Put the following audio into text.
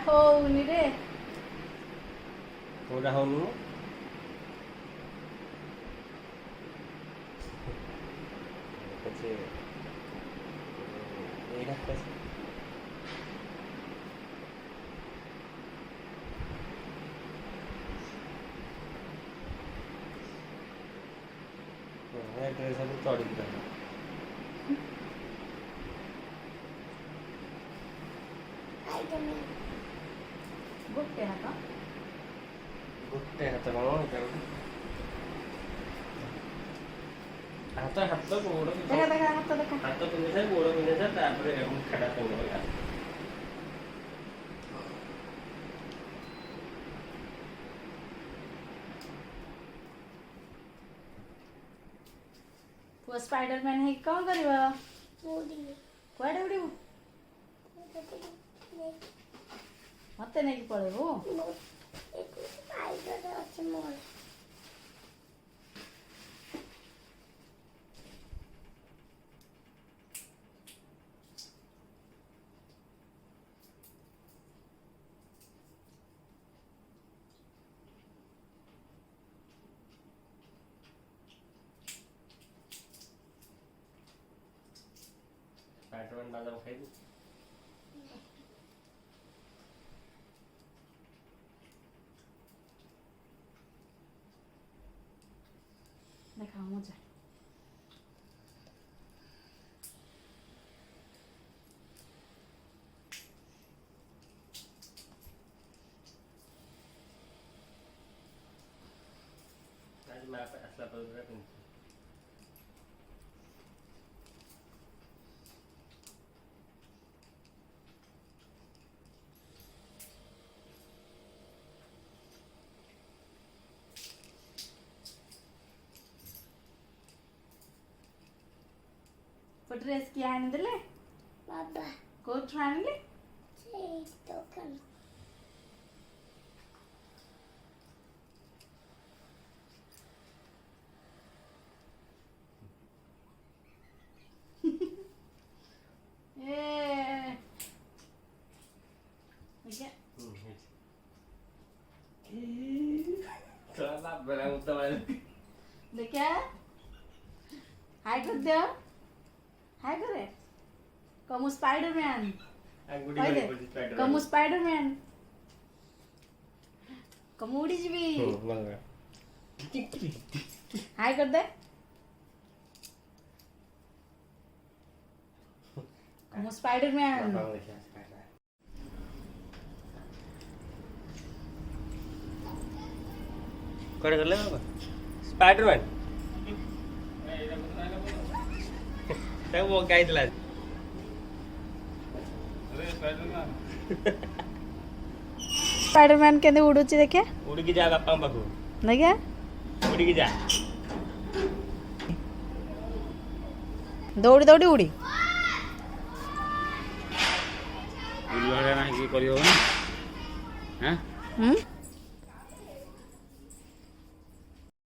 ହଉନି ରେ କୋଉଟା ହଉନି ମ? କିଛି ଏଇଟା ସବୁ ଚଢ଼ିକି ରହିବ। ଗୋଟେ ହାତ ଗୋଟେ ହାତ କଣ ଏଇଟା ଗୋଟେ ହାତ ହାତ ଗୋଡ଼ ଦେଖା ଦେଖା ହାତ ଦେଖା ହାତ ପିନ୍ଧିଥାଏ ଗୋଡ଼ ପିନ୍ଧିଥାଏ ତାପରେ ମୁଖାଟା ପିନ୍ଧିବ। ପୁଅ ସ୍ପାଇଡରମ୍ୟାନ ହେଇକି କଣ କରିବ? କୁଆଡେ ଉଡ଼ିବୁ? ମତେ ନେଇକି ପଳେଇବୁ? ସ୍ପାଇଡରମ୍ୟାନ ବାଦାମ ଖାଇବୁ? ଦେଖା ମଜା ଆଜି ମା ଆସିଲା ପରେ ପିନ୍ଧୁ ड्रेस किए आनिदेले बाबा कोठु आनिले ସେଇ ଦୋକାନ ए देखिए चला बाप बेला मुद्दा वाले देखिए हाय कर दे हाय करे कमु स्पाइडरमैन गुडी गुडी गुडी स्पाइडर कमु स्पाइडरमैन कमु उड़ी जीवी हाय कर दे कमु स्पाइडरमैन कोड़े कर ले बाबा स्पाइडरमैन तब वो गाइड ला अरे स्पाइडरमैन स्पाइडरमैन केंदे उडुची देखे उड़ी की जा बापा पाखु देखिए उड़ी की जा दौड़ी दौड़ी उड़ी उड़ी वाला ना की करियो ना हैं